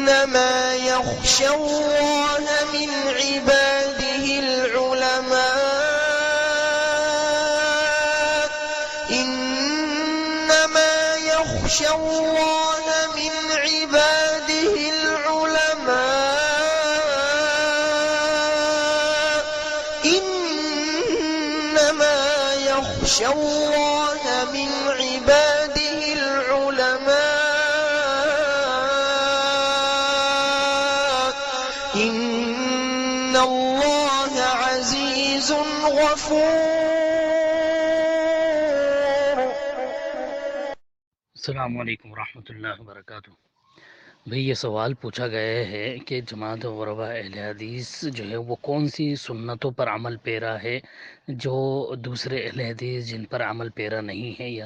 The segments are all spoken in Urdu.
إنما يخشى الله من عباده العلماء إنما يخشى الله من عباده العلماء إنما يخشى الله من عباده العلماء إن الله عزيز غفور. السلام علیکم ورحمۃ اللہ وبرکاتہ. بھئی یہ سوال پوچھا گیا ہے کہ جماعت غربا اہل حدیث جو ہے وہ کون سی سنتوں پر عمل پیرا ہے جو دوسرے اہل حدیث جن پر عمل پیرا نہیں ہے یا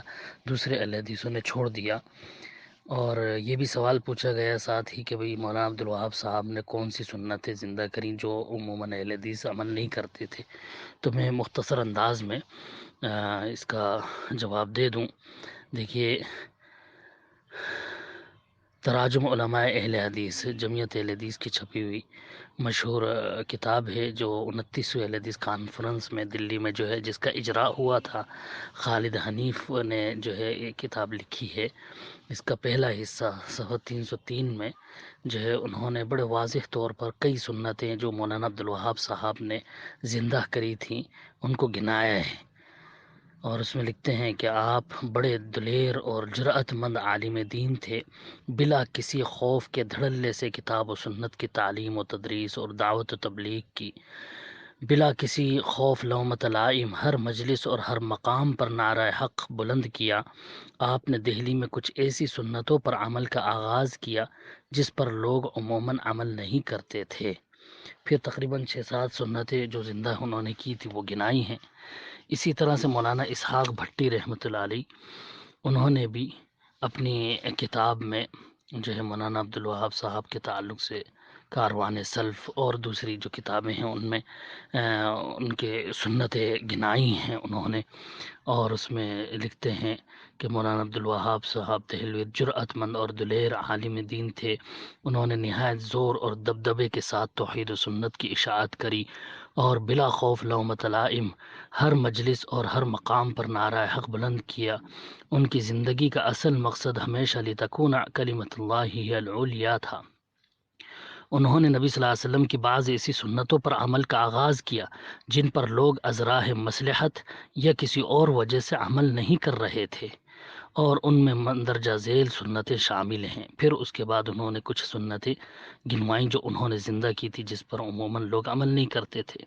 دوسرے اہل حدیثوں نے چھوڑ دیا. اور یہ بھی سوال پوچھا گیا ساتھ ہی کہ بھئی مولانا عبدالوہاب صاحب نے کون سی سنتیں زندہ کریں جو عموماً اہل حدیث عمل نہیں کرتے تھے. تو میں مختصر انداز میں اس کا جواب دے دوں. دیکھیے، تراجم علماء اہل حدیث جمعیت اہل حدیث کی چھپی ہوئی مشہور کتاب ہے جو 29ویں اہل حدیث کانفرنس میں دلی میں جو ہے جس کا اجراء ہوا تھا. خالد حنیف نے جو ہے یہ کتاب لکھی ہے. اس کا پہلا حصہ صفحہ 303 میں جو ہے انہوں نے بڑے واضح طور پر کئی سنتیں جو مولانا عبدالوہاب صاحب نے زندہ کری تھیں ان کو گنایا ہے. اور اس میں لکھتے ہیں کہ آپ بڑے دلیر اور جرأت مند عالم دین تھے. بلا کسی خوف کے دھڑلے سے کتاب و سنت کی تعلیم و تدریس اور دعوت و تبلیغ کی. بلا کسی خوف لومت لائم ہر مجلس اور ہر مقام پر نعرہ حق بلند کیا. آپ نے دہلی میں کچھ ایسی سنتوں پر عمل کا آغاز کیا جس پر لوگ عموماً عمل نہیں کرتے تھے. پھر تقریباً 6-7 سنتیں جو زندہ انہوں نے کی تھی وہ گنائی ہیں. اسی طرح سے مولانا اسحاق بھٹی رحمۃ اللہ علیہ انہوں نے بھی اپنی کتاب میں جو ہے مولانا عبدالوہاب صاحب کے تعلق سے کاروان سلف اور دوسری جو کتابیں ہیں ان میں ان کے سنتیں گنائی ہیں انہوں نے. اور اس میں لکھتے ہیں کہ مولانا عبدالوہاب صاحب دہلوی جرأت مند اور دلیر عالم دین تھے. انہوں نے نہایت زور اور دبدبے کے ساتھ توحید و سنت کی اشاعت کری اور بلا خوف لومت لائم ہر مجلس اور ہر مقام پر نعرہ حق بلند کیا. ان کی زندگی کا اصل مقصد ہمیشہ لتکون کلمۃ اللہ ہی العلیٰ تھا. انہوں نے نبی صلی اللہ علیہ وسلم کی بعض ایسی سنتوں پر عمل کا آغاز کیا جن پر لوگ از راہ مصلحت یا کسی اور وجہ سے عمل نہیں کر رہے تھے، اور ان میں مندرجہ ذیل سنتیں شامل ہیں. پھر اس کے بعد انہوں نے کچھ سنتیں گنوائیں جو انہوں نے زندہ کی تھی جس پر عموماً لوگ عمل نہیں کرتے تھے.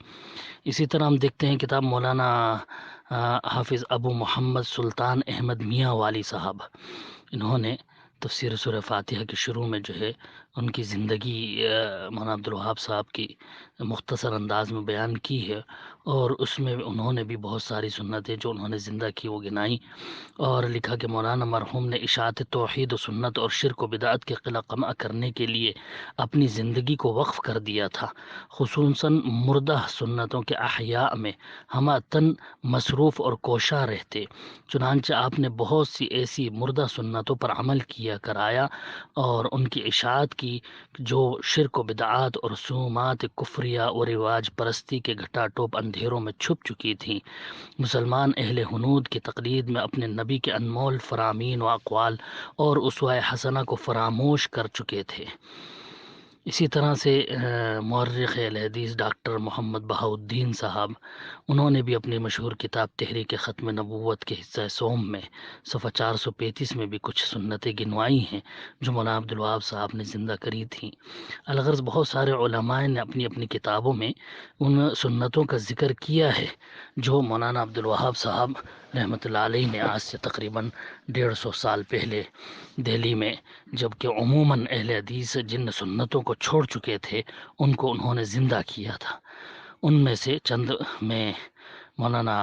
اسی طرح ہم دیکھتے ہیں کتاب مولانا حافظ ابو محمد سلطان احمد میاں والی صاحب، انہوں نے تفسیر سورہ فاتحہ کے شروع میں جو ہے ان کی زندگی مولانا عبدالوہاب صاحب کی مختصر انداز میں بیان کی ہے. اور اس میں انہوں نے بھی بہت ساری سنتیں جو انہوں نے زندہ کی وہ گنائی اور لکھا کہ مولانا مرحوم نے اشاعت توحید و سنت اور شرک و بدعت کے قلع قمع کرنے کے لیے اپنی زندگی کو وقف کر دیا تھا. خصوصاً مردہ سنتوں کے احیاء میں ہمہ تن مصروف اور کوشاں رہتے. چنانچہ آپ نے بہت سی ایسی مردہ سنتوں پر عمل کیا کرایا اور ان کی اشاعت کی جو شرک و بدعات اور رسومات کفریہ اور رواج پرستی کے گھٹا ٹوپ اندھیروں میں چھپ چکی تھیں. مسلمان اہل ہنود کی تقلید میں اپنے نبی کے انمول فرامین و اقوال اور اسوہ حسنہ کو فراموش کر چکے تھے. اسی طرح سے مورخ اہل حدیث ڈاکٹر محمد بہاؤالدین صاحب، انہوں نے بھی اپنی مشہور کتاب تحریک ختم نبوت کے حصہ سوم میں صفحہ 435 میں بھی کچھ سنتیں گنوائی ہیں جو مولانا عبدالوہاب صاحب نے زندہ کری تھیں. الغرض بہت سارے علماء نے اپنی اپنی کتابوں میں ان سنتوں کا ذکر کیا ہے جو مولانا عبدالوہاب صاحب رحمۃ اللہ علیہ نے آج سے تقریباً 150 سال پہلے دہلی میں، جبکہ عموماً اہل حدیث جن سنتوں کو چھوڑ چکے تھے ان کو انہوں نے زندہ کیا تھا. ان میں سے چند میں مولانا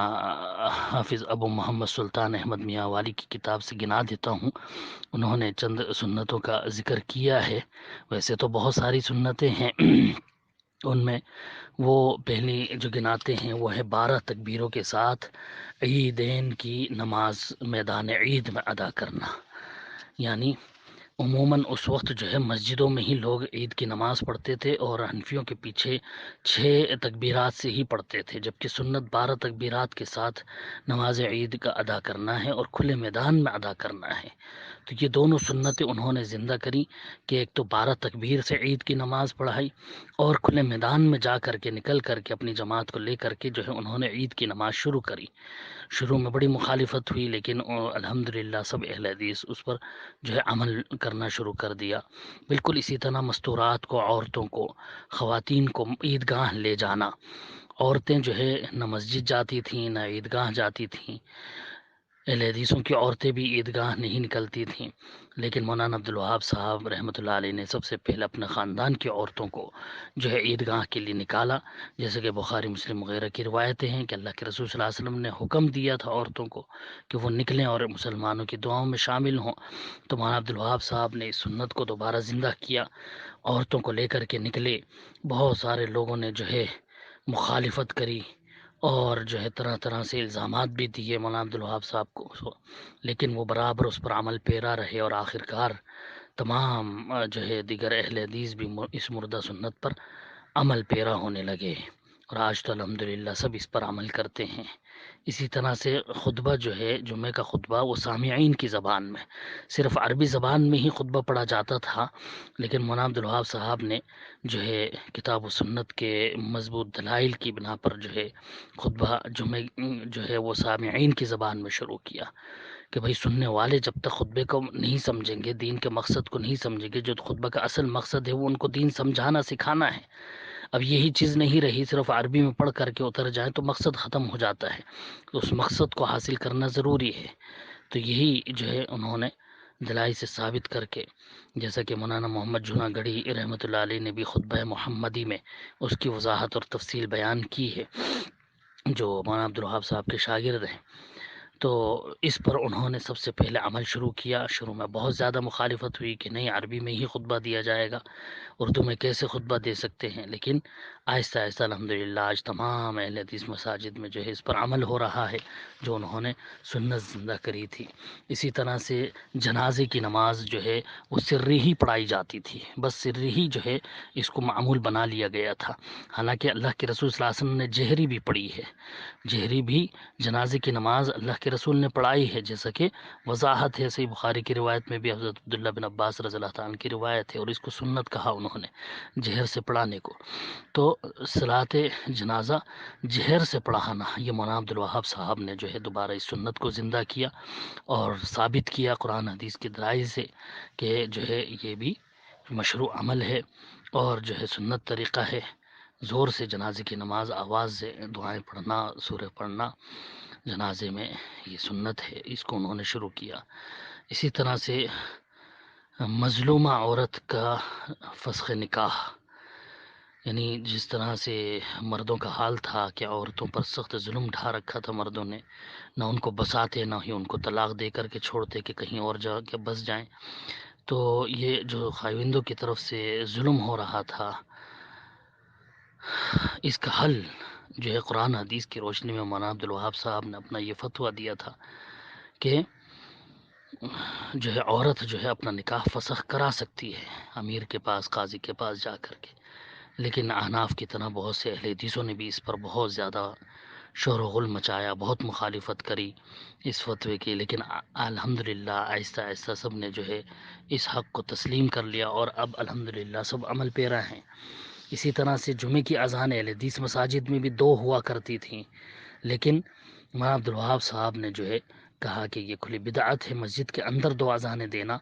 حافظ ابو محمد سلطان احمد میاں والی کی کتاب سے گنا دیتا ہوں. انہوں نے چند سنتوں کا ذکر کیا ہے. ویسے تو بہت ساری سنتیں ہیں، ان میں وہ پہلی جو گناتے ہیں وہ ہے 12 تکبیروں کے ساتھ عیدین کی نماز میدان عید میں ادا کرنا. یعنی عموماً اس وقت جو ہے مسجدوں میں ہی لوگ عید کی نماز پڑھتے تھے اور حنفیوں کے پیچھے 6 تکبیرات سے ہی پڑھتے تھے، جبکہ سنت 12 تکبیرات کے ساتھ نماز عید کا ادا کرنا ہے اور کھلے میدان میں ادا کرنا ہے۔ تو یہ دونوں سنتیں انہوں نے زندہ کری کہ ایک تو 12 تکبیر سے عید کی نماز پڑھائی اور کھلے میدان میں جا کر کے نکل کر کے اپنی جماعت کو لے کر کے جو ہے انہوں نے عید کی نماز شروع کری۔ شروع میں بڑی مخالفت ہوئی، لیکن الحمدللہ سب اہل حدیث اس پر جو ہے عمل کرنا شروع کر دیا۔ بالکل اسی طرح مستورات کو، عورتوں کو، خواتین کو عیدگاہ لے جانا، عورتیں جو ہے نہ مسجد جاتی تھیں نہ عیدگاہ جاتی تھیں، اہل حدیثوں کی عورتیں بھی عیدگاہ نہیں نکلتی تھیں، لیکن مولانا عبدالوہاب صاحب رحمۃ اللہ علیہ نے سب سے پہلے اپنے خاندان کی عورتوں کو جو ہے عیدگاہ کے لیے نکالا، جیسے کہ بخاری مسلم وغیرہ کی روایتیں ہیں کہ اللہ کے رسول صلی اللہ علیہ وسلم نے حکم دیا تھا عورتوں کو کہ وہ نکلیں اور مسلمانوں کی دعاؤں میں شامل ہوں۔ تو مولانا عبدالوہاب صاحب نے اس سنت کو دوبارہ زندہ کیا، عورتوں کو لے کر کے نکلے۔ بہت سارے لوگوں نے جو ہے مخالفت کری اور جو ہے طرح طرح سے الزامات بھی دیے مولانا عبدالوہاب صاحب کو، لیکن وہ برابر اس پر عمل پیرا رہے اور آخرکار تمام جو ہے دیگر اہل حدیث بھی اس مردہ سنت پر عمل پیرا ہونے لگے، اور آج تو الحمدللہ سب اس پر عمل کرتے ہیں۔ اسی طرح سے خطبہ جو ہے جمعہ کا خطبہ وہ سامعین کی زبان میں، صرف عربی زبان میں ہی خطبہ پڑھا جاتا تھا، لیکن مولانا عبدالوہاب صاحب نے جو ہے کتاب و سنت کے مضبوط دلائل کی بنا پر جو ہے خطبہ جمعہ جو ہے وہ سامعین کی زبان میں شروع کیا کہ بھائی سننے والے جب تک خطبے کو نہیں سمجھیں گے، دین کے مقصد کو نہیں سمجھیں گے، جو خطبہ کا اصل مقصد ہے وہ ان کو دین سمجھانا سکھانا ہے۔ اب یہی چیز نہیں رہی، صرف عربی میں پڑھ کر کے اتر جائیں تو مقصد ختم ہو جاتا ہے، تو اس مقصد کو حاصل کرنا ضروری ہے۔ تو یہی جو ہے انہوں نے دلائی سے ثابت کر کے، جیسا کہ مولانا محمد جناح گڑھی رحمۃ اللہ علیہ نے بھی خطبہ محمدی میں اس کی وضاحت اور تفصیل بیان کی ہے، جو مولانا عبدالوہاب صاحب کے شاگرد ہیں۔ تو اس پر انہوں نے سب سے پہلے عمل شروع کیا۔ شروع میں بہت زیادہ مخالفت ہوئی کہ نہیں، عربی میں ہی خطبہ دیا جائے گا، اردو میں کیسے خطبہ دے سکتے ہیں، لیکن آہستہ آہستہ الحمدللہ آج تمام اہل حدیث مساجد میں جو ہے اس پر عمل ہو رہا ہے جو انہوں نے سنت زندہ کری تھی۔ اسی طرح سے جنازے کی نماز جو ہے وہ سری ہی پڑھائی جاتی تھی، بس سری ہی جو ہے اس کو معمول بنا لیا گیا تھا، حالانکہ اللہ کے رسول صلی اللہ علیہ وسلم نے جہری بھی پڑھی ہے، جہری بھی جنازے کی نماز اللہ کے رسول نے پڑھائی ہے، جیسا کہ وضاحت ہے صحیح بخاری کی روایت میں بھی، حضرت عبداللہ بن عباس رضی اللہ تعالیٰ عنہ کی روایت ہے، اور اس کو سنت کہا انہوں نے جہر سے پڑھانے کو۔ تو صلاۃ جنازہ جہر سے پڑھانا، یہ مولانا عبدالوہاب صاحب نے جو ہے دوبارہ اس سنت کو زندہ کیا اور ثابت کیا قرآن حدیث کی دلائل سے کہ جو ہے یہ بھی مشروع عمل ہے اور جو ہے سنت طریقہ ہے۔ زور سے جنازے کی نماز، آواز سے دعائیں پڑھنا، سورہ پڑھنا جنازے میں، یہ سنت ہے، اس کو انہوں نے شروع کیا۔ اسی طرح سے مظلومہ عورت کا فسخ نکاح، یعنی جس طرح سے مردوں کا حال تھا کہ عورتوں پر سخت ظلم ڈھا رکھا تھا مردوں نے، نہ ان کو بساتے نہ ہی ان کو طلاق دے کر کے چھوڑتے کہ کہیں اور جا کے بس جائیں، تو یہ جو خاوندوں کی طرف سے ظلم ہو رہا تھا، اس کا حل جو ہے قرآن حدیث کی روشنی میں مولانا عبدالوہاب صاحب نے اپنا یہ فتویٰ دیا تھا کہ جو ہے عورت جو ہے اپنا نکاح فسخ کرا سکتی ہے امیر کے پاس، قاضی کے پاس جا کر کے، لیکن احناف کی طرح بہت سے اہل حدیثوں نے بھی اس پر بہت زیادہ شور و غل مچایا، بہت مخالفت کری اس فتوے کی، لیکن الحمدللہ آہستہ آہستہ سب نے جو ہے اس حق کو تسلیم کر لیا اور اب الحمدللہ سب عمل پیرا ہیں۔ اسی طرح سے جمعے کی اذان اہل حدیث مساجد میں بھی 2 ہوا کرتی تھیں، لیکن مولانا عبدالوہاب صاحب نے جو ہے کہا کہ یہ کھلی بدعت ہے، مسجد کے اندر 2 اذانیں دینا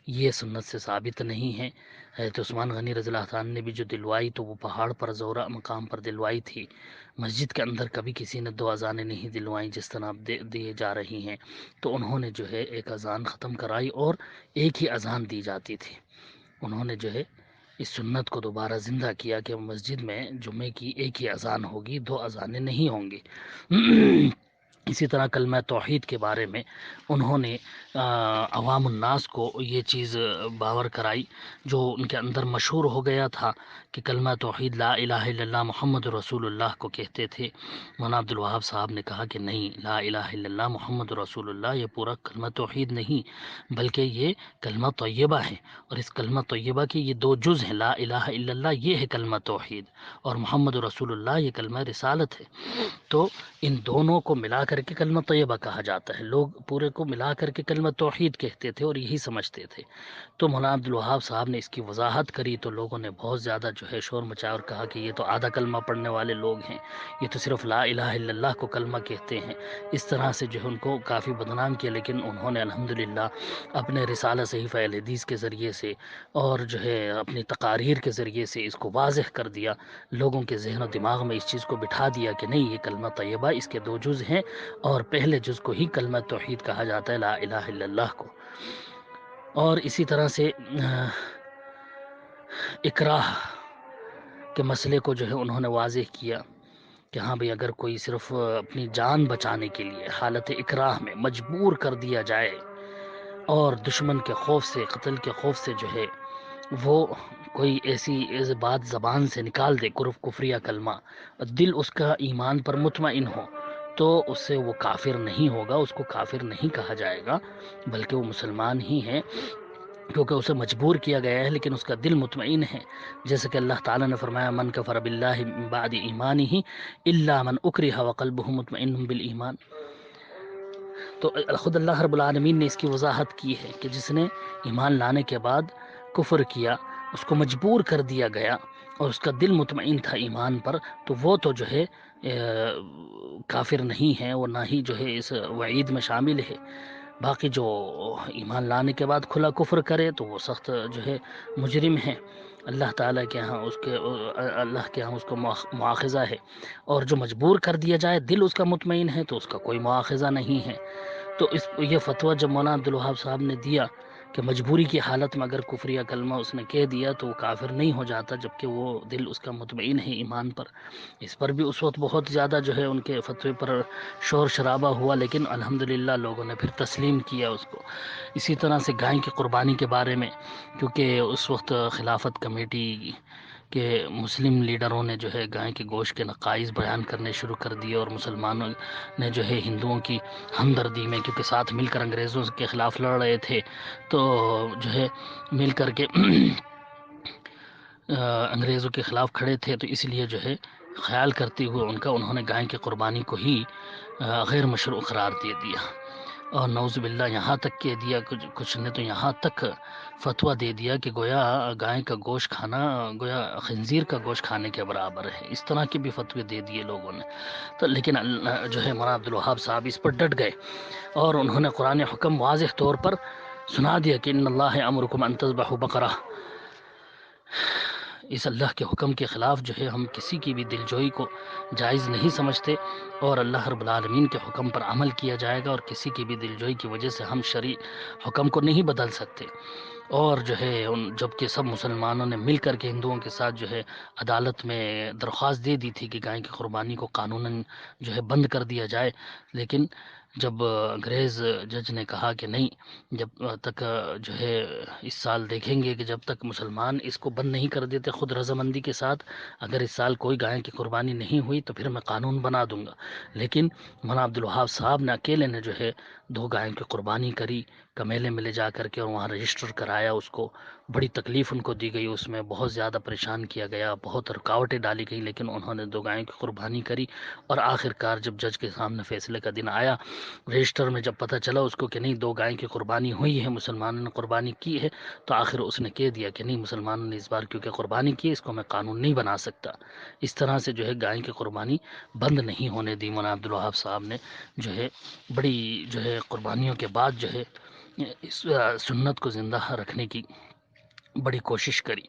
یہ سنت سے ثابت نہیں ہے۔ حضرت عثمان غنی رضی اللہ عنہ نے بھی جو دلوائی تو وہ پہاڑ پر زورا مقام پر دلوائی تھی، مسجد کے اندر کبھی کسی نے 2 اذانیں نہیں دلوائیں جس طرح اب دیے جا رہی ہیں۔ تو انہوں نے جو ہے ایک اذان ختم کرائی اور ایک ہی اذان دی جاتی تھی۔ انہوں نے جو ہے اس سنت کو دوبارہ زندہ کیا کہ مسجد میں جمعے کی ایک ہی اذان ہوگی، 2 اذانیں نہیں ہوں گی۔ اسی طرح کلمہ توحید کے بارے میں انہوں نے عوام الناس کو یہ چیز باور کرائی جو ان کے اندر مشہور ہو گیا تھا کہ کلمہ توحید لا الہ الا اللہ محمد رسول اللہ کو کہتے تھے۔ مولانا عبد الوہاب صاحب نے کہا کہ نہیں، لا الہ الا اللہ محمد رسول اللہ یہ پورا کلمہ توحید نہیں بلکہ یہ کلمہ طیبہ ہے، اور اس کلمہ طیبہ کے یہ دو جز ہیں، لا الہ الا اللہ یہ ہے کلمہ توحید، اور محمد رسول اللہ یہ کلمہ رسالت ہے۔ تو ان دونوں کو ملا کر کے کلمہ طیبہ کہا جاتا ہے۔ لوگ پورے کو ملا کر کے کلمہ توحید کہتے تھے اور یہی سمجھتے تھے۔ تو مولانا عبد الوہاب صاحب نے اس کی وضاحت کری تو لوگوں نے بہت زیادہ جو ہے شور مچایا اور کہا کہ یہ تو آدھا کلمہ پڑھنے والے لوگ ہیں، یہ تو صرف لا الہ الا اللہ کو کلمہ کہتے ہیں۔ اس طرح سے جو ہے ان کو کافی بدنام کیا، لیکن انہوں نے الحمدللہ اپنے رسالہ صحیفہ اہل حدیث کے ذریعے سے اور جو ہے اپنی تقاریر کے ذریعے سے اس کو واضح کر دیا، لوگوں کے ذہن و دماغ میں اس چیز کو بٹھا دیا کہ نہیں، یہ کلمہ طیبہ اس کے دو جز ہیں، اور پہلے جز کو ہی کلمہ توحید کہا جاتا ہے، لا الہ الا اللہ کو۔ اور اسی طرح سے اکراہ کے مسئلے کو جو ہے انہوں نے واضح کیا کہ ہاں بھئی اگر کوئی صرف اپنی جان بچانے کے لیے حالت اکراہ میں مجبور کر دیا جائے اور دشمن کے خوف سے، قتل کے خوف سے جو ہے وہ کوئی ایسی بات زبان سے نکال دے، کفریہ کلمہ، دل اس کا ایمان پر مطمئن ہو، تو اس سے وہ کافر نہیں ہوگا، اس کو کافر نہیں کہا جائے گا بلکہ وہ مسلمان ہی ہے، کیونکہ اسے مجبور کیا گیا ہے لیکن اس کا دل مطمئن ہے۔ جیسے کہ اللہ تعالیٰ نے فرمایا من کفر باللہ من بعد ایمانہ الا من اکرہ وقلبہ مطمئن بالایمان۔ تو خود اللہ رب العالمین نے اس کی وضاحت کی ہے کہ جس نے ایمان لانے کے بعد کفر کیا، اس کو مجبور کر دیا گیا اور اس کا دل مطمئن تھا ایمان پر، تو وہ تو جو ہے کافر نہیں ہے، وہ نہ ہی جو ہے اس وعید میں شامل ہے۔ باقی جو ایمان لانے کے بعد کھلا کفر کرے تو وہ سخت جو ہے مجرم ہے، اللہ تعالیٰ کے ہاں اللہ کے ہاں اس کو مواخذہ ہے، اور جو مجبور کر دیا جائے دل اس کا مطمئن ہے تو اس کا کوئی مواخذہ نہیں ہے۔ تو یہ فتویٰ جب مولانا عبد الوہاب صاحب نے دیا کہ مجبوری کی حالت میں اگر کفریہ کلمہ اس نے کہہ دیا تو وہ کافر نہیں ہو جاتا جبکہ وہ دل اس کا مطمئن ہے ایمان پر، اس پر بھی اس وقت بہت زیادہ جو ہے ان کے فتوے پر شور شرابہ ہوا، لیکن الحمدللہ لوگوں نے پھر تسلیم کیا اس کو۔ اسی طرح سے گائے کی قربانی کے بارے میں، کیونکہ اس وقت خلافت کمیٹی کہ مسلم لیڈروں نے جو ہے گائے کے گوشت کے نقائص بیان کرنے شروع کر دیے، اور مسلمانوں نے جو ہے ہندوؤں کی ہمدردی میں، کیونکہ ساتھ مل کر انگریزوں کے خلاف لڑ رہے تھے، تو جو ہے مل کر کے انگریزوں کے خلاف کھڑے تھے، تو اس لیے جو ہے خیال کرتے ہوئے انہوں نے گائے کی قربانی کو ہی غیر مشروع قرار دے دیا، اور نعوذ باللہ یہاں تک کہہ دیا، کچھ نے تو یہاں تک فتویٰ دے دیا کہ گویا گائے کا گوشت کھانا گویا خنزیر کا گوشت کھانے کے برابر ہے، اس طرح کے بھی فتوے دے دیے لوگوں نے۔ تو لیکن جو ہے مولانا عبد الوہاب صاحب اس پر ڈٹ گئے اور انہوں نے قرآن حکم واضح طور پر سنا دیا کہ ان اللہ امرکم ان تذبحوا بقرہ، اس اللہ کے حکم کے خلاف جو ہے ہم کسی کی بھی دلجوئی کو جائز نہیں سمجھتے، اور اللہ رب العالمین کے حکم پر عمل کیا جائے گا، اور کسی کی بھی دلجوئی کی وجہ سے ہم شرعی حکم کو نہیں بدل سکتے۔ اور جو ہے جبکہ سب مسلمانوں نے مل کر کے ہندوؤں کے ساتھ جو ہے عدالت میں درخواست دے دی تھی کہ گائے کی قربانی کو قانوناً جو ہے بند کر دیا جائے، لیکن جب انگریز جج نے کہا کہ نہیں، جب تک جو ہے اس سال دیکھیں گے کہ جب تک مسلمان اس کو بند نہیں کر دیتے خود رضامندی کے ساتھ، اگر اس سال کوئی گائے کی قربانی نہیں ہوئی تو پھر میں قانون بنا دوں گا۔ لیکن مولانا عبد الوہاب صاحب نے اکیلے نے جو ہے 2 گائے کی قربانی کری، کمیلے میں لے جا کر کے، اور وہاں رجسٹر کرایا، اس کو بڑی تکلیف ان کو دی گئی، اس میں بہت زیادہ پریشان کیا گیا، بہت رکاوٹیں ڈالی گئی، لیکن انہوں نے 2 گائے کی قربانی کری، اور آخر کار جب جج کے سامنے فیصلے کا دن آیا، رجسٹر میں جب پتہ چلا اس کو کہ نہیں 2 گائے کی قربانی ہوئی ہے، مسلمانوں نے قربانی کی ہے، تو آخر اس نے کہہ دیا کہ نہیں، مسلمانوں نے اس بار کیونکہ قربانی کی، اس کو میں قانون نہیں بنا سکتا۔ اس طرح سے جو ہے گائے کی قربانی بند نہیں ہونے دی۔ مولانا عبد الوہاب صاحب نے جو ہے بڑی جو ہے قربانیوں کے بعد جو ہے اس سنت کو زندہ رکھنے کی بڑی کوشش کری۔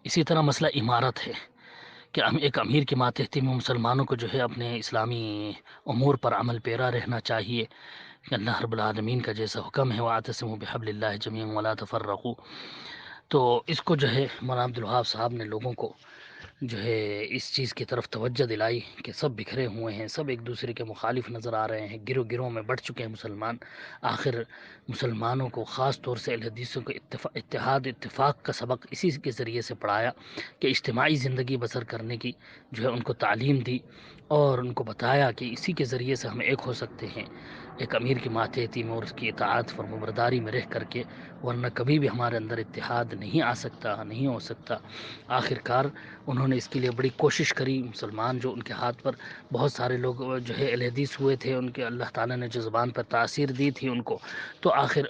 اسی طرح مسئلہ امارت ہے کہ ایک امیر کی ماتحتی میں مسلمانوں کو جو ہے اپنے اسلامی امور پر عمل پیرا رہنا چاہیے، کہ اللہ رب العالمین کا جیسا حکم ہے وَاعْتَصِمُوا بِحَبْلِ اللَّهِ جَمِيعًا وَلَا تَفَرَّقُوا، تو اس کو جو ہے مولانا عبد الوہاب صاحب نے لوگوں کو جو ہے اس چیز کی طرف توجہ دلائی کہ سب بکھرے ہوئے ہیں، سب ایک دوسرے کے مخالف نظر آ رہے ہیں، گروہ گروہ میں بڑھ چکے ہیں مسلمان. آخر مسلمانوں کو خاص طور سے اہل حدیثوں کو اتحاد اتفاق کا سبق اسی کے ذریعے سے پڑھایا کہ اجتماعی زندگی بسر کرنے کی جو ہے ان کو تعلیم دی، اور ان کو بتایا کہ اسی کے ذریعے سے ہم ایک ہو سکتے ہیں، ایک امیر کی ماتحتی میں اور اس کی اطاعت فرمانبرداری میں رہ کر کے، ورنہ کبھی بھی ہمارے اندر اتحاد نہیں آ سکتا، نہیں ہو سکتا. آخر کار انہوں نے اس کے لیے بڑی کوشش کری. مسلمان جو ان کے ہاتھ پر بہت سارے لوگ جو ہے اہل حدیث ہوئے تھے، ان کے اللہ تعالیٰ نے جو زبان پر تاثیر دی تھی ان کو، تو آخر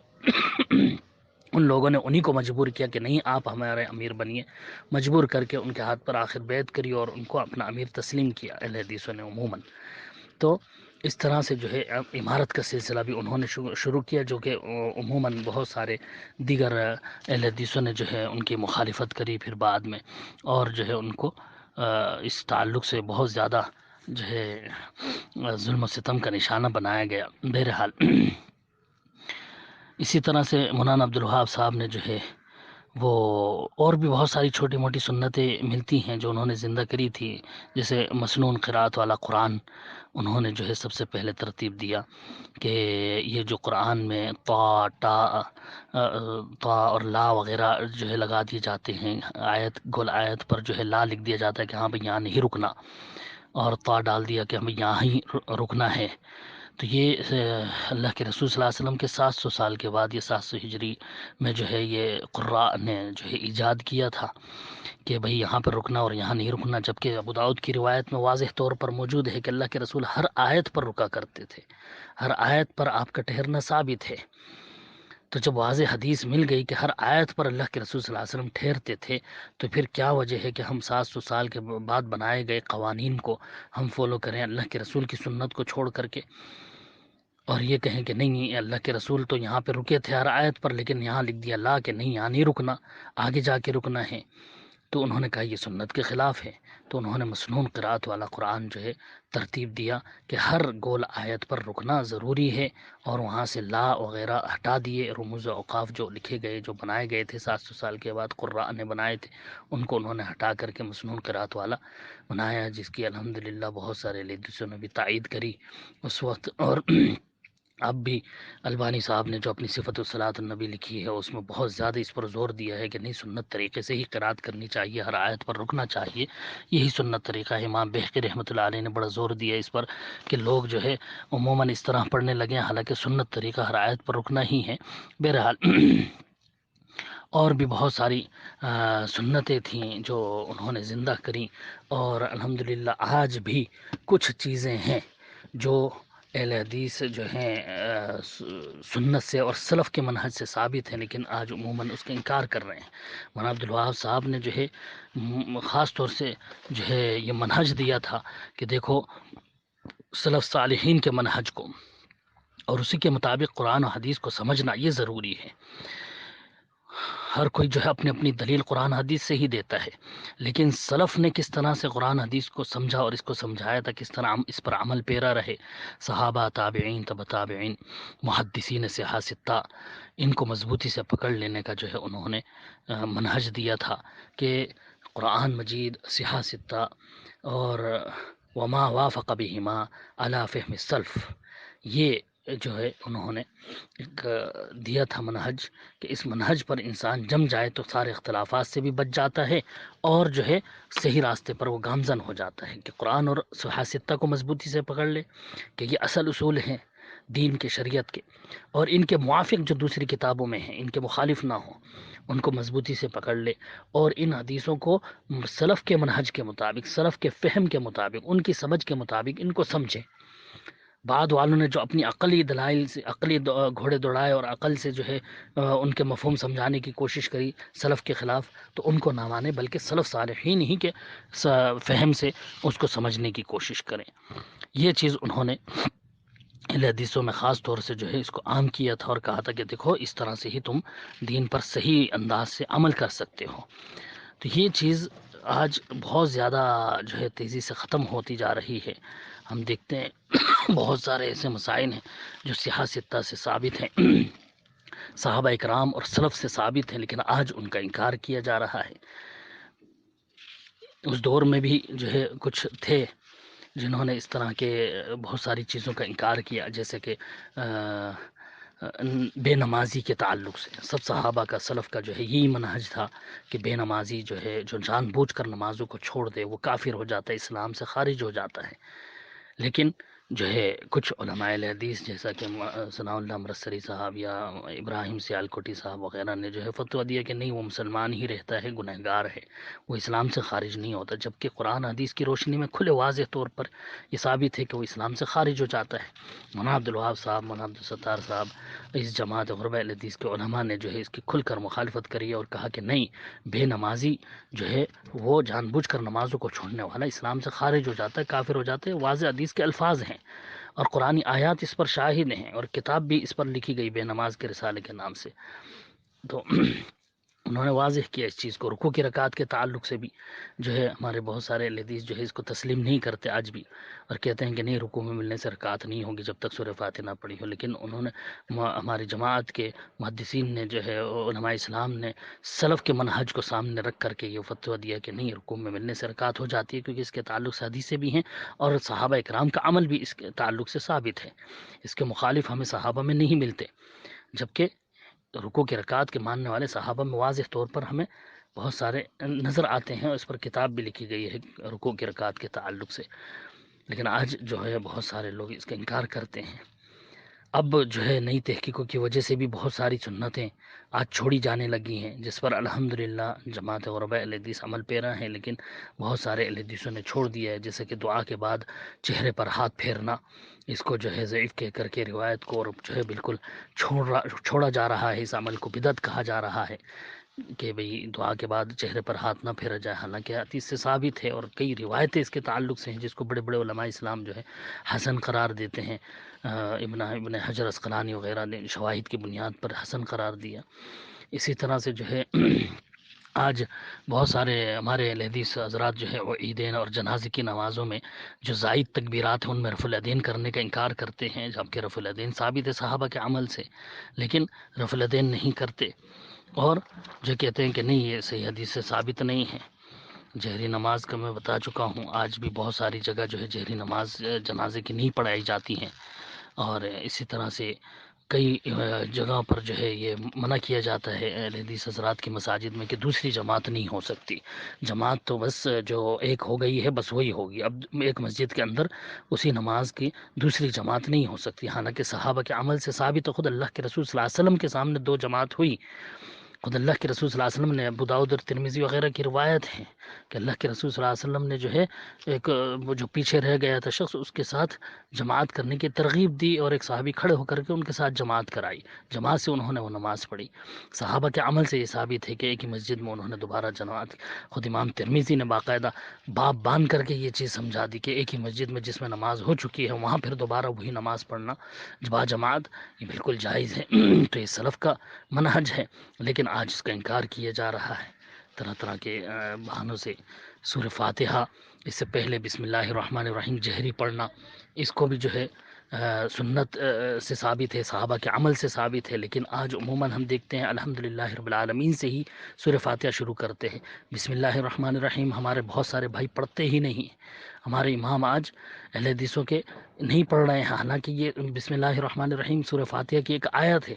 ان لوگوں نے انہی کو مجبور کیا کہ نہیں آپ ہمارے امیر بنیے، مجبور کر کے ان کے ہاتھ پر آخر بیعت کری اور ان کو اپنا امیر تسلیم کیا اہل حدیثوں نے عموماً. تو اس طرح سے جو ہے امارت کا سلسلہ بھی انہوں نے شروع کیا، جو کہ عموماً بہت سارے دیگر اہل حدیثوں نے جو ہے ان کی مخالفت کری پھر بعد میں، اور جو ہے ان کو اس تعلق سے بہت زیادہ جو ہے ظلم و ستم کا نشانہ بنایا گیا. بہرحال اسی طرح سے مولانا عبدالوہاب صاحب نے جو ہے وہ اور بھی بہت ساری چھوٹی موٹی سنتیں ملتی ہیں جو انہوں نے زندہ کری تھی، جیسے مسنون قرات والا قرآن انہوں نے جو ہے سب سے پہلے ترتیب دیا کہ یہ جو قرآن میں طا اور لا وغیرہ جو ہے لگا دیے جاتے ہیں، آیت گول آیت پر جو ہے لا لکھ دیا جاتا ہے کہ ہاں بھئی یہاں نہیں رکنا، اور طا ڈال دیا کہ ہمیں یہاں ہی رکنا ہے. تو یہ اللہ کے رسول صلی اللہ علیہ وسلم کے 700 سال کے بعد، یہ 700 ہجری میں جو ہے یہ قراء نے جو ہے ایجاد کیا تھا کہ بھئی یہاں پر رکنا اور یہاں نہیں رکنا. جبکہ ابو داؤد کی روایت میں واضح طور پر موجود ہے کہ اللہ کے رسول ہر آیت پر رکا کرتے تھے، ہر آیت پر آپ کا ٹھہرنا ثابت ہے. تو جب واضح حدیث مل گئی کہ ہر آیت پر اللہ کے رسول صلی اللہ علیہ وسلم ٹھہرتے تھے، تو پھر کیا وجہ ہے کہ ہم 700 سال کے بعد بنائے گئے قوانین کو ہم فالو کریں اللہ کے رسول کی سنت کو چھوڑ کر کے، اور یہ کہیں کہ نہیں اللہ کے رسول تو یہاں پہ رکے تھے ہر آیت پر، لیکن یہاں لکھ دیا لا کہ نہیں یہاں نہیں رکنا، آگے جا کے رکنا ہے. تو انہوں نے کہا یہ سنت کے خلاف ہے. تو انہوں نے مسنون قرات والا قرآن جو ہے ترتیب دیا کہ ہر گول آیت پر رکنا ضروری ہے، اور وہاں سے لا وغیرہ ہٹا دیے. رموز و اوقاف جو لکھے گئے جو بنائے گئے تھے 700 سال کے بعد قراء نے بنائے تھے، ان کو انہوں نے ہٹا کر کے مسنون قرات والا بنایا، جس کی الحمدللہ بہت سارے لیڈیسوں نے بھی تائید کری اس وقت. اور اب بھی البانی صاحب نے جو اپنی صفت الصلاۃ النبی لکھی ہے اس میں بہت زیادہ اس پر زور دیا ہے کہ نہیں سنت طریقے سے ہی قرات کرنی چاہیے، ہر آیت پر رکنا چاہیے، یہی سنت طریقہ ہے. امام بہقی رحمۃ اللہ علیہ نے بڑا زور دیا اس پر کہ لوگ جو ہے عموماً اس طرح پڑھنے لگے، حالانکہ سنت طریقہ ہر آیت پر رکنا ہی ہے. بہرحال اور بھی بہت ساری سنتیں تھیں جو انہوں نے زندہ کریں، اور الحمدللہ آج بھی کچھ چیزیں ہیں جو اہل حدیث جو ہیں سنت سے اور سلف کے منہج سے ثابت ہیں، لیکن آج عموماً اس کا انکار کر رہے ہیں. مولانا عبدالوہاب صاحب نے جو ہے خاص طور سے جو ہے یہ منہج دیا تھا کہ دیکھو سلف صالحین کے منہج کو اور اسی کے مطابق قرآن و حدیث کو سمجھنا یہ ضروری ہے. ہر کوئی جو ہے اپنی اپنی دلیل قرآن حدیث سے ہی دیتا ہے، لیکن سلف نے کس طرح سے قرآن حدیث کو سمجھا اور اس کو سمجھایا تھا، کس طرح اس پر عمل پیرا رہے. صحابہ، تابعین، تبع تابعین، محدثین صحاح ستہ، ان کو مضبوطی سے پکڑ لینے کا جو ہے انہوں نے منہج دیا تھا کہ قرآن مجید، صحاح ستہ اور وما وافق بہما علی فہم السلف، یہ جو ہے انہوں نے ایک دیا تھا منہج کہ اس منہج پر انسان جم جائے تو سارے اختلافات سے بھی بچ جاتا ہے، اور جو ہے صحیح راستے پر وہ گامزن ہو جاتا ہے کہ قرآن اور صحاح ستہ کو مضبوطی سے پکڑ لے کہ یہ اصل اصول ہیں دین کے، شریعت کے، اور ان کے موافق جو دوسری کتابوں میں ہیں ان کے مخالف نہ ہوں، ان کو مضبوطی سے پکڑ لے، اور ان حدیثوں کو سلف کے منہج کے مطابق، سلف کے فہم کے مطابق، ان کی سمجھ کے مطابق ان کو سمجھیں. بعد والوں نے جو اپنی عقلی دلائل سے، عقلی گھوڑے دوڑائے اور عقل سے جو ہے ان کے مفہوم سمجھانے کی کوشش کری سلف کے خلاف، تو ان کو نہ مانے بلکہ سلف صالحین ہی کے فہم سے اس کو سمجھنے کی کوشش کریں. یہ چیز انہوں نے اہل حدیثوں میں خاص طور سے جو ہے اس کو عام کیا تھا، اور کہا تھا کہ دیکھو اس طرح سے ہی تم دین پر صحیح انداز سے عمل کر سکتے ہو. تو یہ چیز آج بہت زیادہ جو ہے تیزی سے ختم ہوتی جا رہی ہے. ہم دیکھتے ہیں بہت سارے ایسے مسائل ہیں جو صحاح ستہ سے ثابت ہیں، صحابہ اکرام اور سلف سے ثابت ہیں، لیکن آج ان کا انکار کیا جا رہا ہے. اس دور میں بھی جو ہے کچھ تھے جنہوں نے اس طرح کے بہت ساری چیزوں کا انکار کیا، جیسے کہ بے نمازی کے تعلق سے سب صحابہ کا سلف کا جو ہے یہی منہج تھا کہ بے نمازی جو ہے جو جان بوجھ کر نمازوں کو چھوڑ دے وہ کافر ہو جاتا ہے، اسلام سے خارج ہو جاتا ہے۔ لیکن جو ہے کچھ علماء حدیث جیسا کہ ثناء اللہ امرتسری صاحب یا ابراہیم سیالکوٹی صاحب وغیرہ نے جو ہے فتویٰ دیا کہ نہیں، وہ مسلمان ہی رہتا ہے، گنہگار ہے، وہ اسلام سے خارج نہیں ہوتا، جبکہ قرآن حدیث کی روشنی میں کھلے واضح طور پر یہ ثابت ہے کہ وہ اسلام سے خارج ہو جاتا ہے۔ مولانا عبدالوہاب صاحب، مولانا عبدالستار صاحب، اس جماعت غربۂ حدیث کے علماء نے جو ہے اس کی کھل کر مخالفت کری اور کہا کہ نہیں، بے نمازی جو ہے وہ جان بوجھ کر نمازوں کو چھوڑنے والا اسلام سے خارج ہو جاتا ہے، کافر ہو جاتا ہے۔ واضح حدیث کے الفاظ ہیں اور قرآنی آیات اس پر شاہد ہیں، اور کتاب بھی اس پر لکھی گئی بے نماز کے رسالے کے نام سے۔ تو انہوں نے واضح کیا اس چیز کو۔ رکوع کی رکعت کے تعلق سے بھی جو ہے ہمارے بہت سارے حدیث جو ہے اس کو تسلیم نہیں کرتے آج بھی، اور کہتے ہیں کہ نہیں، رکوع میں ملنے سے رکعت نہیں ہوگی جب تک سورہ فاتحہ نہ پڑھی ہو۔ لیکن انہوں نے ہماری جماعت کے محدثین نے جو ہے علماء اسلام نے سلف کے منہج کو سامنے رکھ کر کے یہ فتویٰ دیا کہ نہیں، رکوع میں ملنے سے رکعت ہو جاتی ہے، کیونکہ اس کے تعلق سے حدیثیں بھی ہیں اور صحابہ اکرام کا عمل بھی اس کے تعلق سے ثابت ہے۔ اس کے مخالف ہمیں صحابہ میں نہیں ملتے، جبکہ رکوع کی رکعت کے ماننے والے صحابہ میں واضح طور پر ہمیں بہت سارے نظر آتے ہیں، اور اس پر کتاب بھی لکھی گئی ہے رکوع کی رکعت کے تعلق سے۔ لیکن آج جو ہے بہت سارے لوگ اس کا انکار کرتے ہیں۔ اب جو ہے نئی تحقیقوں کی وجہ سے بھی بہت ساری سنتیں آج چھوڑی جانے لگی ہیں، جس پر الحمدللہ جماعت غربۂ حدیث عمل پیرا ہیں، لیکن بہت سارے حدیثوں نے چھوڑ دیا ہے، جیسے کہ دعا کے بعد چہرے پر ہاتھ پھیرنا، اس کو جو ہے ضعیف کہہ کر کے روایت کو اور جو ہے بالکل چھوڑا جا رہا ہے، اس عمل کو بدعت کہا جا رہا ہے کہ بھئی دعا کے بعد چہرے پر ہاتھ نہ پھیرا جائے، حالانکہ حدیث سے ثابت ہے اور کئی روایتیں اس کے تعلق سے ہیں جس کو بڑے بڑے علماء اسلام جو ہے حسن قرار دیتے ہیں۔ ابن حجر عسقلانی وغیرہ نے شواہد کی بنیاد پر حسن قرار دیا۔ اسی طرح سے جو ہے آج بہت سارے ہمارے حدیث حضرات جو ہے وہ عیدین اور جنازے کی نمازوں میں جو زائد تکبیرات ہیں ان میں رفع الیدین کرنے کا انکار کرتے ہیں، جبکہ رفع الیدین ثابت ہے صحابہ کے عمل سے، لیکن رفع الیدین نہیں کرتے، اور جو کہتے ہیں کہ نہیں، یہ صحیح حدیث سے ثابت نہیں ہے۔ جہری نماز کا میں بتا چکا ہوں، آج بھی بہت ساری جگہ جو ہے جہری نماز جنازے کی نہیں پڑھائی جاتی ہیں، اور اسی طرح سے کئی جگہوں پر جو ہے یہ منع کیا جاتا ہے اہل حدیث حضرات کی مساجد میں کہ دوسری جماعت نہیں ہو سکتی۔ جماعت تو بس جو ایک ہو گئی ہے بس وہی ہوگی، اب ایک مسجد کے اندر اسی نماز کی دوسری جماعت نہیں ہو سکتی، حالانکہ صحابہ کے عمل سے ثابت، خود اللہ کے رسول صلی اللہ علیہ وسلم کے سامنے دو جماعت ہوئی۔ خود اللہ کے رسول صلی اللہ علیہ وسلم نے، ابو داؤد اور ترمذی وغیرہ کی روایت ہے کہ اللہ کے رسول صلی اللہ علیہ وسلم نے جو ہے ایک وہ جو پیچھے رہ گیا تھا شخص، اس کے ساتھ جماعت کرنے کی ترغیب دی، اور ایک صحابی کھڑے ہو کر کے ان کے ساتھ جماعت کرائی، جماعت سے انہوں نے وہ نماز پڑھی۔ صحابہ کے عمل سے یہ ثابت ہے کہ ایک ہی مسجد میں انہوں نے دوبارہ جماعت۔ خود امام ترمذی نے باقاعدہ باب باندھ کر کے یہ چیز سمجھا دی کہ ایک ہی مسجد میں جس میں نماز ہو چکی ہے وہاں پھر دوبارہ وہی نماز پڑھنا با جماعت یہ بالکل جائز ہے۔ تو یہ سلف کا منہج ہے، لیکن آج اس کا انکار کیا جا رہا ہے طرح طرح کے بہانوں سے۔ سورہ فاتحہ، اس سے پہلے بسم اللہ الرحمن الرحیم جہری پڑھنا، اس کو بھی جو ہے سنت سے ثابت ہے، صحابہ کے عمل سے ثابت ہے، لیکن آج عموماً ہم دیکھتے ہیں الحمدللہ رب العالمین سے ہی سورہ فاتحہ شروع کرتے ہیں۔ بسم اللہ الرحمن الرحیم ہمارے بہت سارے بھائی پڑھتے ہی نہیں، ہمارے امام آج اہل حدیثوں کے نہیں پڑھ رہے ہیں، حالانکہ یہ بسم اللہ الرحمن الرحیم سورہ فاتحہ کی ایک آیت ہے،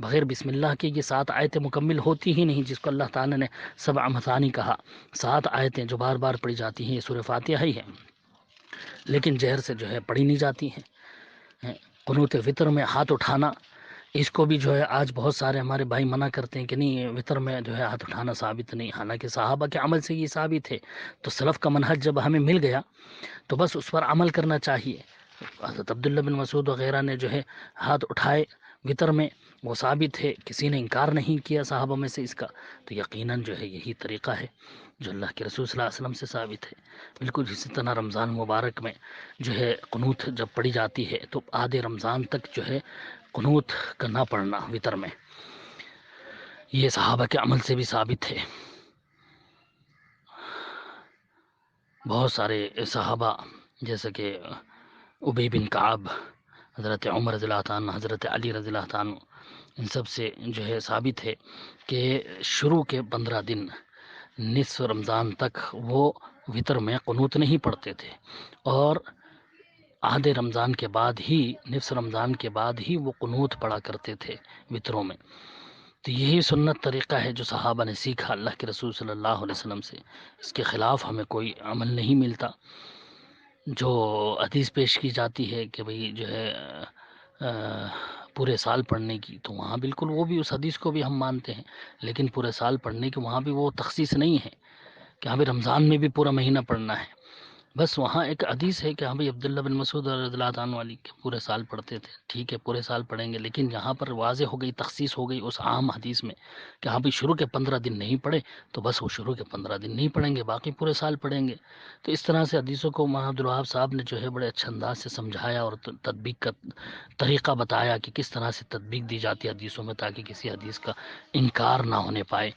بغیر بسم اللہ کے یہ 7 آیتیں مکمل ہوتی ہی نہیں، جس کو اللہ تعالیٰ نے 7 مثانی کہا۔ 7 آیتیں جو بار بار پڑھی جاتی ہیں یہ سورہ فاتحہ ہی ہے، لیکن جہر سے جو ہے پڑھی نہیں جاتی ہیں۔ قنوت وطر میں ہاتھ اٹھانا، اس کو بھی جو ہے آج بہت سارے ہمارے بھائی منع کرتے ہیں کہ نہیں، وطر میں جو ہے ہاتھ اٹھانا ثابت نہیں، حالانکہ صحابہ کے عمل سے یہ ثابت ہے۔ تو سلف کا منہج جب ہمیں مل گیا تو بس اس پر عمل کرنا چاہیے۔ حضرت عبداللہ بن مسعود وغیرہ نے جو ہے ہاتھ اٹھائے وطر میں، وہ ثابت ہے، کسی نے انکار نہیں کیا صحابہ میں سے اس کا، تو یقیناً جو ہے یہی طریقہ ہے جو اللہ کے رسول صلی اللہ علیہ وسلم سے ثابت ہے۔ بالکل اسی طرح رمضان مبارک میں جو ہے قنوت جب پڑھی جاتی ہے تو آدھے رمضان تک جو ہے قنوت کا نہ پڑھنا وطر میں، یہ صحابہ کے عمل سے بھی ثابت ہے۔ بہت سارے صحابہ جیسے کہ ابی بن کعب، حضرت عمر رضی اللہ عنہ، حضرت علی رضی اللہ عنہ، ان سب سے جو ہے ثابت ہے کہ شروع کے 15 دن نصف رمضان تک وہ وطر میں قنوت نہیں پڑھتے تھے، اور آدھے رمضان کے بعد ہی، نصف رمضان کے بعد ہی وہ قنوت پڑھا کرتے تھے وطروں میں۔ تو یہی سنت طریقہ ہے جو صحابہ نے سیکھا اللہ کے رسول صلی اللہ علیہ وسلم سے، اس کے خلاف ہمیں کوئی عمل نہیں ملتا۔ جو حدیث پیش کی جاتی ہے کہ بھئی جو ہے پورے سال پڑھنے کی، تو وہاں بالکل وہ بھی، اس حدیث کو بھی ہم مانتے ہیں، لیکن پورے سال پڑھنے کی وہاں بھی وہ تخصیص نہیں ہے کہ ہمیں رمضان میں بھی پورا مہینہ پڑھنا ہے۔ بس وہاں ایک حدیث ہے کہ ہم عبداللہ بن مسعود رضی اللہ عنہ والی کہ پورے سال پڑھتے تھے، ٹھیک ہے پورے سال پڑھیں گے، لیکن یہاں پر واضح ہو گئی، تخصیص ہو گئی اس عام حدیث میں کہ ہاں بھی شروع کے 15 دن نہیں پڑھے تو بس وہ شروع کے 15 دن نہیں پڑھیں گے، باقی پورے سال پڑھیں گے۔ تو اس طرح سے حدیثوں کو مولانا عبدالوہاب صاحب نے جو ہے بڑے اچھے انداز سے سمجھایا اور تطبیق کا طریقہ بتایا کہ کس طرح سے تطبیق دی جاتی ہے حدیثوں میں، تاکہ کسی حدیث کا انکار نہ ہونے پائے۔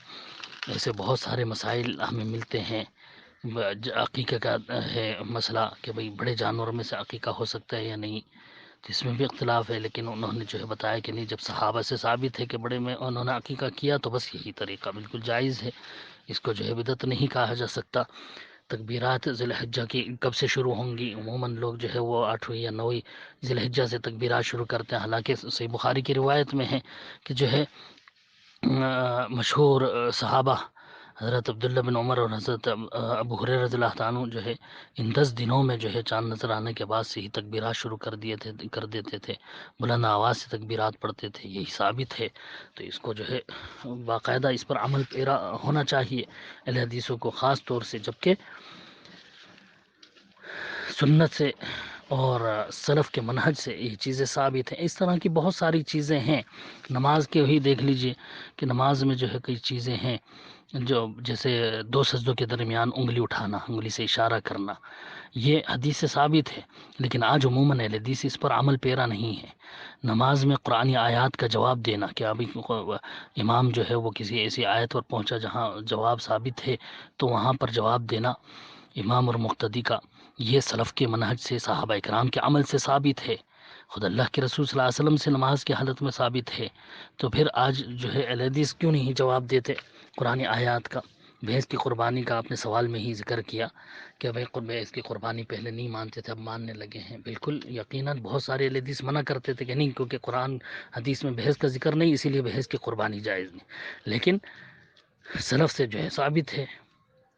ایسے بہت سارے مسائل ہمیں ملتے ہیں۔ عقیقہ کا ہے مسئلہ کہ بھئی بڑے جانوروں میں سے عقیقہ ہو سکتا ہے یا نہیں، تو اس میں بھی اختلاف ہے، لیکن انہوں نے جو ہے بتایا کہ نہیں، جب صحابہ سے ثابت ہے کہ بڑے میں انہوں نے عقیقہ کیا تو بس یہی طریقہ بالکل جائز ہے، اس کو جو ہے بدعت نہیں کہا جا سکتا۔ تکبیرات ذی الحجہ کی کب سے شروع ہوں گی؟ عموماً لوگ جو ہے وہ 8ویں یا 9ویں ذی الحجہ سے تکبیرات شروع کرتے ہیں، حالانکہ صحیح بخاری کی روایت میں ہے کہ جو ہے مشہور صحابہ حضرت عبداللہ بن عمر اور حضرت ابو ہریرہ رضی اللہ عنہ جو ہے ان 10 دنوں میں جو ہے چاند نظر آنے کے بعد سے ہی تکبیرات شروع کر دیتے تھے، بلند آواز سے تکبیرات پڑھتے تھے، یہی ثابت ہے۔ تو اس کو جو ہے باقاعدہ اس پر عمل پیرا ہونا چاہیے اہل حدیثوں کو، خاص طور سے جبکہ سنت سے اور سلف کے منہج سے یہ چیزیں ثابت ہیں۔ اس طرح کی بہت ساری چیزیں ہیں، نماز کے ہی دیکھ لیجئے کہ نماز میں جو ہے کئی چیزیں ہیں جو جیسے 2 سجدوں کے درمیان انگلی اٹھانا، انگلی سے اشارہ کرنا، یہ حدیث سے ثابت ہے، لیکن آج عموماً اہل حدیث اس پر عمل پیرا نہیں ہے۔ نماز میں قرآنی آیات کا جواب دینا کہ ابھی امام جو ہے وہ کسی ایسی آیت پر پہنچا جہاں جواب ثابت ہے تو وہاں پر جواب دینا امام اور مقتدی کا، یہ سلف کے منہج سے، صحابہ اکرام کے عمل سے ثابت ہے، خود اللہ کے رسول صلی اللہ علیہ وسلم سے نماز کی حالت میں ثابت ہے۔ تو پھر آج جو ہے اہل حدیث کیوں نہیں جواب دیتے قرآن آیات کا؟ بھینس کی قربانی کا آپ نے سوال میں ہی ذکر کیا کہ بھائی بھینس کی قربانی پہلے نہیں مانتے تھے اب ماننے لگے ہیں، بالکل یقیناً بہت سارے اہل حدیث منع کرتے تھے کہ نہیں، کیونکہ قرآن حدیث میں بھینس کا ذکر نہیں، اسی لیے بھینس کی قربانی جائز نہیں، لیکن سلف سے جو ہے ثابت ہے،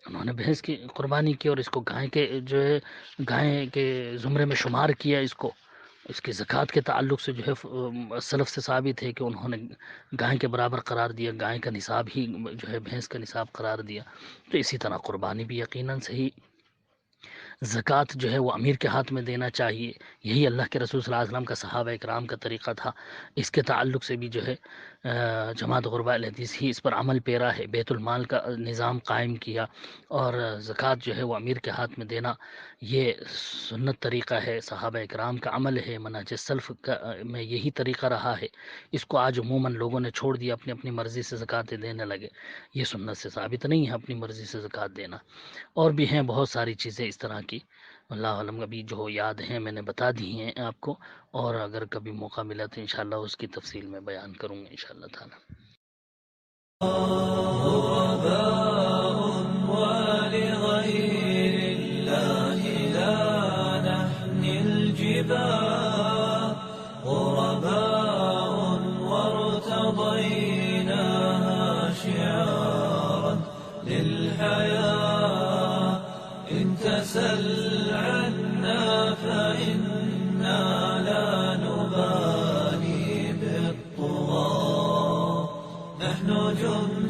انہوں نے بھینس کی قربانی کی اور اس کو گائے کے جو ہے گائے کے زمرے میں شمار کیا، اس کی زکوٰۃ کے تعلق سے جو ہے سلف سے ثابت ہے کہ انہوں نے گائے کے برابر قرار دیا، گائے کا نصاب ہی جو ہے بھینس کا نصاب قرار دیا۔ تو اسی طرح قربانی بھی یقیناً صحیح، زکوٰۃ جو ہے وہ امیر کے ہاتھ میں دینا چاہیے، یہی اللہ کے رسول صلی اللہ علیہ وسلم کا صحابہ اکرام کا طریقہ تھا۔ اس کے تعلق سے بھی جو ہے جماعت غرباء الحدیث ہی اس پر عمل پیرا ہے، بیت المال کا نظام قائم کیا اور زکوٰۃ جو ہے وہ امیر کے ہاتھ میں دینا، یہ سنت طریقہ ہے، صحابہ اکرام کا عمل ہے، منہج سلف میں یہی طریقہ رہا ہے۔ اس کو آج عموماً لوگوں نے چھوڑ دیا، اپنی اپنی مرضی سے زکوٰۃ دینے لگے، یہ سنت سے ثابت نہیں ہے اپنی مرضی سے زکوٰۃ دینا۔ اور بھی ہیں بہت ساری چیزیں اس طرح کی، اللہ علم ابھی جو یاد ہیں میں نے بتا دی ہیں آپ کو، اور اگر کبھی موقع ملا تو انشاءاللہ اس کی تفصیل میں بیان کروں گا انشاءاللہ تعالی۔ ولغير الله لا نحمي الجبال، غرباء وارتضيناها شعارا للحياة، إن تسل عنا فإنا لا نبالي بالطغاة، نحن جند